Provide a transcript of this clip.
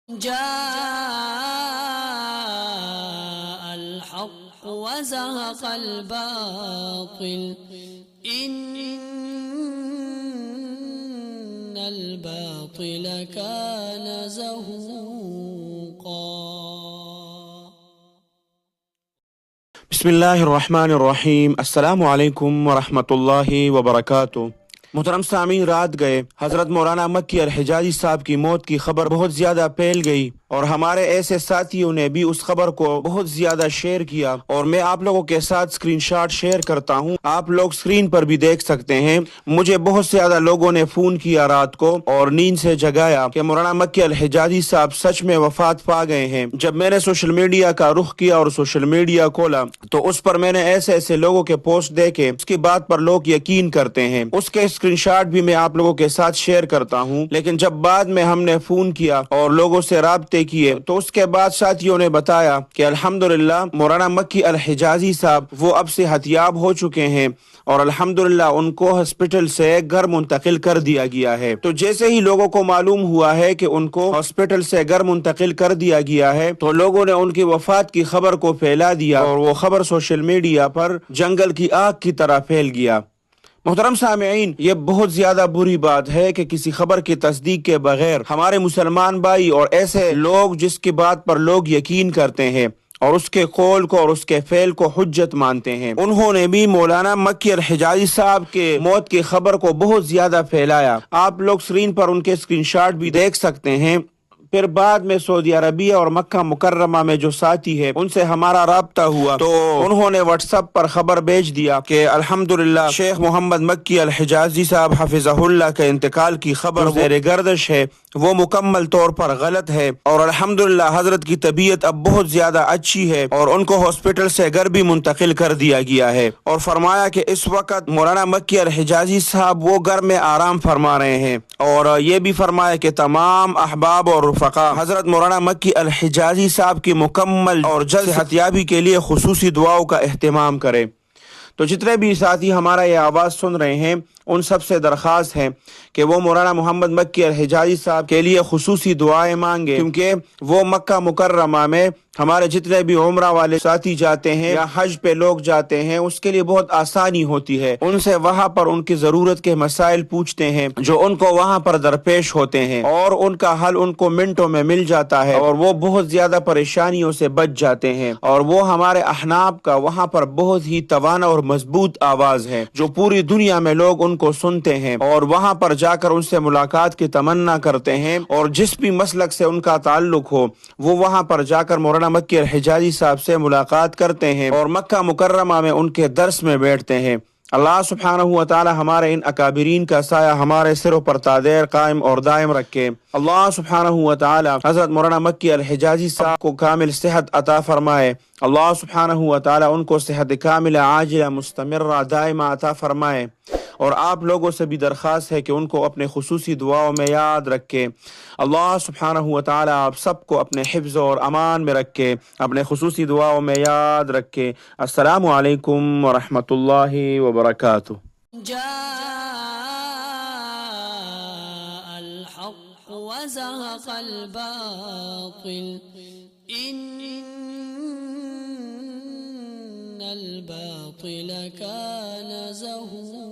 جاء الحق وزهق الباطل إن الباطل كان زهوقا۔ بسم اللہ الرحمن الرحیم۔ السلام علیکم ورحمۃ اللہ وبرکاتہ۔ محترم سامعین، رات گئے حضرت مولانا مکی الحجازی صاحب کی موت کی خبر بہت زیادہ پھیل گئی اور ہمارے ایسے ساتھیوں نے بھی اس خبر کو بہت زیادہ شیئر کیا، اور میں آپ لوگوں کے ساتھ اسکرین شاٹ شیئر کرتا ہوں، آپ لوگ اسکرین پر بھی دیکھ سکتے ہیں۔ مجھے بہت زیادہ لوگوں نے فون کیا رات کو اور نیند سے جگایا کہ مولانا مکی الحجازی صاحب سچ میں وفات پا گئے ہیں۔ جب میں نے سوشل میڈیا کا رخ کیا اور سوشل میڈیا کھولا تو اس پر میں نے ایسے لوگوں کے پوسٹ دیکھے، اس کی بات پر لوگ یقین کرتے ہیں۔ اس کے اسکرین شاٹ بھی میں آپ لوگوں کے ساتھ شیئر کرتا ہوں، لیکن جب بعد میں ہم نے فون کیا اور لوگوں سے رابطے کیے تو اس کے بعد ساتھیوں نے بتایا کہ الحمدللہ مولانا مکی الحجازی صاحب وہ اب صحت یاب ہو چکے ہیں اور الحمدللہ ان کو ہاسپٹل سے گھر منتقل کر دیا گیا ہے۔ تو جیسے ہی لوگوں کو معلوم ہوا ہے کہ ان کو ہاسپٹل سے گھر منتقل کر دیا گیا ہے تو لوگوں نے ان کی وفات کی خبر کو پھیلا دیا اور وہ خبر سوشل میڈیا پر جنگل کی آگ کی طرح پھیل گیا۔ محترم سامعین، یہ بہت زیادہ بری بات ہے کہ کسی خبر کی تصدیق کے بغیر ہمارے مسلمان بھائی اور ایسے لوگ جس کی بات پر لوگ یقین کرتے ہیں اور اس کے قول کو اور اس کے فعل کو حجت مانتے ہیں، انہوں نے بھی مولانا مکی الحجازی صاحب کے موت کی خبر کو بہت زیادہ پھیلایا۔ آپ لوگ اسکرین پر ان کے اسکرین شاٹ بھی دیکھ سکتے ہیں۔ پھر بعد میں سعودی عربیہ اور مکہ مکرمہ میں جو ساتھی ہے ان سے ہمارا رابطہ ہوا تو انہوں نے واٹس ایپ پر خبر بھیج دیا کہ الحمدللہ شیخ محمد مکی الحجازی صاحب حفظہ اللہ کے انتقال کی خبر زیر گردش ہے، وہ مکمل طور پر غلط ہے، اور الحمدللہ حضرت کی طبیعت اب بہت زیادہ اچھی ہے اور ان کو ہاسپٹل سے گھر بھی منتقل کر دیا گیا ہے، اور فرمایا کہ اس وقت مولانا مکی الحجازی صاحب وہ گھر میں آرام فرما رہے ہیں، اور یہ بھی فرمایا کہ تمام احباب اور رفقا حضرت مولانا مکی الحجازی صاحب کی مکمل اور جلد صحتیابی کے لیے خصوصی دعاؤں کا اہتمام کرے۔ تو جتنے بھی ساتھی ہمارا یہ آواز سن رہے ہیں ان سب سے درخواست ہے کہ وہ مولانا محمد مکی الحجازی صاحب کے لیے خصوصی دعائیں مانگے، کیونکہ وہ مکہ مکرمہ میں ہمارے جتنے بھی عمرہ والے ساتھی جاتے ہیں یا حج پہ لوگ جاتے ہیں اس کے لیے بہت آسانی ہوتی ہے، ان سے وہاں پر ان کی ضرورت کے مسائل پوچھتے ہیں جو ان کو وہاں پر درپیش ہوتے ہیں اور ان کا حل ان کو منٹوں میں مل جاتا ہے اور وہ بہت زیادہ پریشانیوں سے بچ جاتے ہیں، اور وہ ہمارے احناف کا وہاں پر بہت ہی توانا اور مضبوط آواز ہے جو پوری دنیا میں لوگ ان کو سنتے ہیں اور وہاں پر جا کر ان سے ملاقات کی تمنا کرتے ہیں، اور جس بھی مسلک سے ان کا تعلق ہو وہ وہاں پر جا کر مولانا مکی الحجازی صاحب سے ملاقات کرتے ہیں اور مکہ مکرمہ میں ان کے درس میں بیٹھتے ہیں۔ اللہ سبحانہ و تعالی ہمارے ان اکابرین کا سایہ ہمارے سروں پر تادیر قائم اور دائم رکھے۔ اللہ سبحانہ و تعالی حضرت مولانا مکی الحجازی صاحب کو کامل صحت عطا فرمائے۔ اللہ سبحانہ و تعالی ان کو صحت کاملہ عاجلہ مستمرہ دائمہ عطا فرمائے، اور آپ لوگوں سے بھی درخواست ہے کہ ان کو اپنے خصوصی دعاؤں میں یاد رکھے۔ اللہ سبحانہ و تعالی آپ سب کو اپنے حفظ اور امان میں رکھے، اپنے خصوصی دعاؤں میں یاد رکھے۔ السلام علیکم ورحمۃ اللہ وبرکاتہ۔ جاء الحق وزهق الباطل إن الباطل كان زهوقا۔